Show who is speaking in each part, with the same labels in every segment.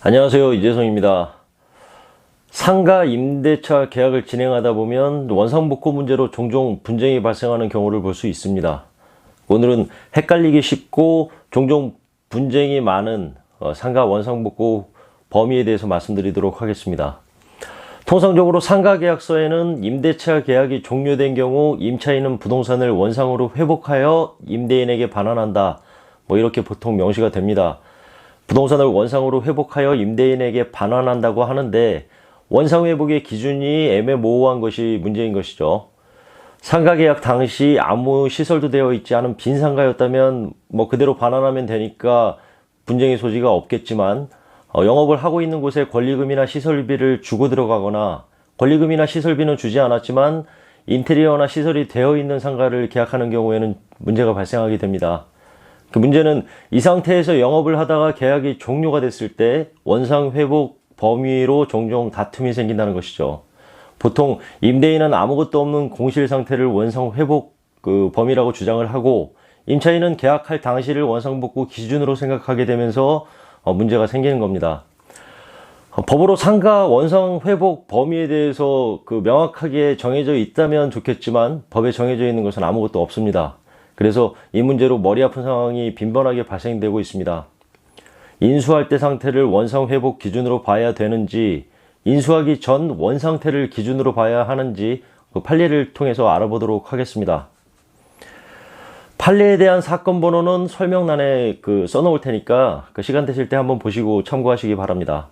Speaker 1: 안녕하세요, 이재성입니다. 상가 임대차 계약을 진행하다 보면 원상복구 문제로 종종 분쟁이 발생하는 경우를 볼 수 있습니다. 오늘은 헷갈리기 쉽고 종종 분쟁이 많은 상가 원상복구 범위에 대해서 말씀드리도록 하겠습니다. 통상적으로 상가 계약서에는 임대차 계약이 종료된 경우 임차인은 부동산을 원상으로 회복하여 임대인에게 반환한다, 이렇게 보통 명시가 됩니다. 부동산을 원상으로 회복하여 임대인에게 반환한다고 하는데, 원상 회복의 기준이 애매모호한 것이 문제인 것이죠. 상가 계약 당시 아무 시설도 되어 있지 않은 빈 상가였다면 그대로 반환하면 되니까 분쟁의 소지가 없겠지만, 영업을 하고 있는 곳에 권리금이나 시설비를 주고 들어가거나, 권리금이나 시설비는 주지 않았지만 인테리어나 시설이 되어 있는 상가를 계약하는 경우에는 문제가 발생하게 됩니다. 그 문제는 이 상태에서 영업을 하다가 계약이 종료가 됐을 때 원상 회복 범위로 종종 다툼이 생긴다는 것이죠. 보통 임대인은 아무것도 없는 공실 상태를 원상 회복 범위라고 주장을 하고, 임차인은 계약할 당시를 원상복구 기준으로 생각하게 되면서 문제가 생기는 겁니다. 법으로 상가 원상 회복 범위에 대해서 명확하게 정해져 있다면 좋겠지만, 법에 정해져 있는 것은 아무것도 없습니다. 그래서 이 문제로 머리 아픈 상황이 빈번하게 발생되고 있습니다. 인수할 때 상태를 원상 회복 기준으로 봐야 되는지, 인수하기 전 원상태를 기준으로 봐야 하는지 판례를 통해서 알아보도록 하겠습니다. 판례에 대한 사건 번호는 설명란에 써놓을 테니까 시간 되실 때 한번 보시고 참고하시기 바랍니다.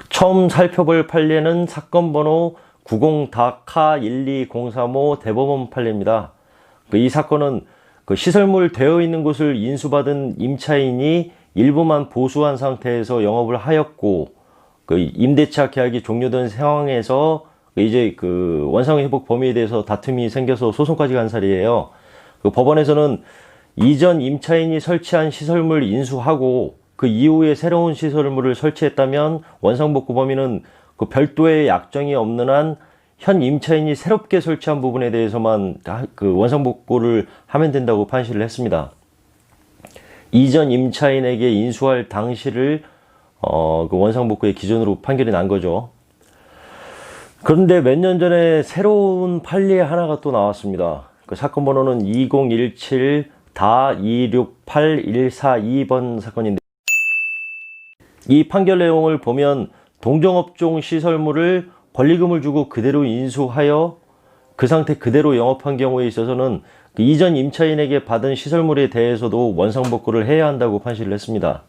Speaker 1: 처음 살펴볼 판례는 사건 번호 90-K12035 대법원 판례입니다. 이 사건은 시설물 되어 있는 곳을 인수받은 임차인이 일부만 보수한 상태에서 영업을 하였고, 임대차 계약이 종료된 상황에서 이제 원상 회복 범위에 대해서 다툼이 생겨서 소송까지 간 사례예요. 법원에서는 이전 임차인이 설치한 시설물 인수하고 그 이후에 새로운 시설물을 설치했다면 원상복구 범위는 별도의 약정이 없는 한 현 임차인이 새롭게 설치한 부분에 대해서만 원상복구를 하면 된다고 판시를 했습니다. 이전 임차인에게 인수할 당시를 원상복구의 기준으로 판결이 난 거죠. 그런데 몇 년 전에 새로운 판례 하나가 또 나왔습니다. 사건 번호는 2017-268142번 사건인데, 이 판결 내용을 보면 동종업종 시설물을 권리금을 주고 그대로 인수하여 그 상태 그대로 영업한 경우에 있어서는 이전 임차인에게 받은 시설물에 대해서도 원상복구를 해야 한다고 판시를 했습니다.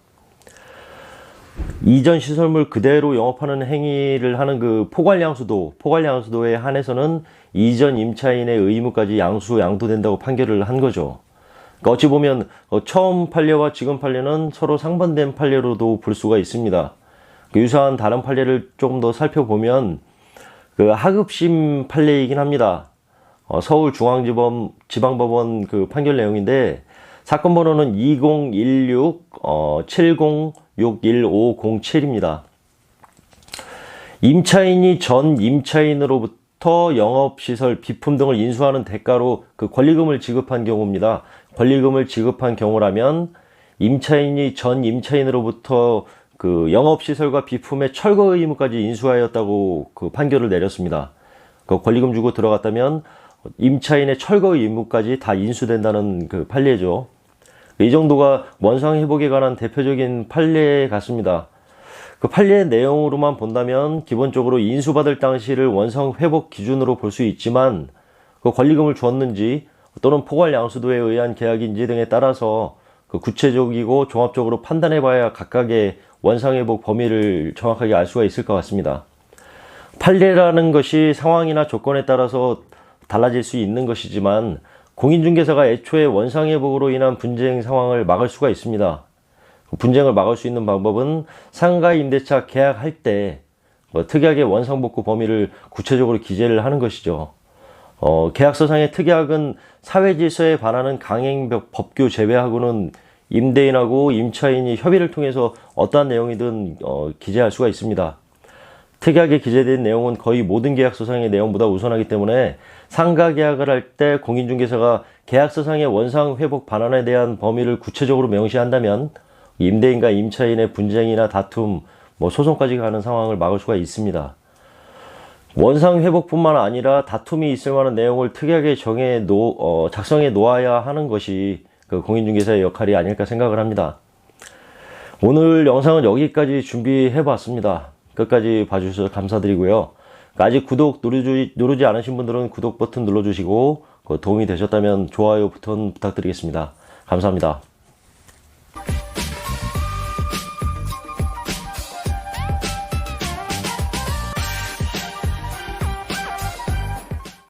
Speaker 1: 이전 시설물 그대로 영업하는 행위를 하는 포괄양수도에 한해서는 이전 임차인의 의무까지 양도된다고 판결을 한 거죠. 어찌 보면 처음 판례와 지금 판례는 서로 상반된 판례로도 볼 수가 있습니다. 유사한 다른 판례를 조금 더 살펴보면 하급심 판례이긴 합니다. 서울중앙지방법원 판결 내용인데, 사건 번호는 2016-70615007입니다. 임차인이 전 임차인으로부터 영업시설, 비품 등을 인수하는 대가로 권리금을 지급한 경우입니다. 권리금을 지급한 경우라면 임차인이 전 임차인으로부터 영업시설과 비품의 철거 의무까지 인수하였다고 판결을 내렸습니다. 권리금 주고 들어갔다면 임차인의 철거 의무까지 다 인수된다는 판례죠. 이 정도가 원상 회복에 관한 대표적인 판례 같습니다. 판례 내용으로만 본다면 기본적으로 인수받을 당시를 원상 회복 기준으로 볼 수 있지만, 권리금을 주었는지 또는 포괄 양수도에 의한 계약인지 등에 따라서 구체적이고 종합적으로 판단해봐야 각각의 원상회복 범위를 정확하게 알 수가 있을 것 같습니다. 판례라는 것이 상황이나 조건에 따라서 달라질 수 있는 것이지만, 공인중개사가 애초에 원상회복으로 인한 분쟁 상황을 막을 수가 있습니다. 분쟁을 막을 수 있는 방법은 상가 임대차 계약할 때 특약의 원상복구 범위를 구체적으로 기재를 하는 것이죠. 계약서상의 특약은 사회질서에 반하는 강행 법규 제외하고는 임대인하고 임차인이 협의를 통해서 어떠한 내용이든 기재할 수가 있습니다. 특약에 기재된 내용은 거의 모든 계약서상의 내용보다 우선하기 때문에 상가 계약을 할 때 공인중개사가 계약서상의 원상 회복 반환에 대한 범위를 구체적으로 명시한다면 임대인과 임차인의 분쟁이나 다툼, 소송까지 가는 상황을 막을 수가 있습니다. 원상 회복뿐만 아니라 다툼이 있을 만한 내용을 특이하게 작성해 놓아야 하는 것이 그 공인중개사의 역할이 아닐까 생각을 합니다. 오늘 영상은 여기까지 준비해 봤습니다. 끝까지 봐주셔서 감사드리고요. 아직 구독 누르지 않으신 분들은 구독 버튼 눌러주시고 도움이 되셨다면 좋아요 버튼 부탁드리겠습니다. 감사합니다.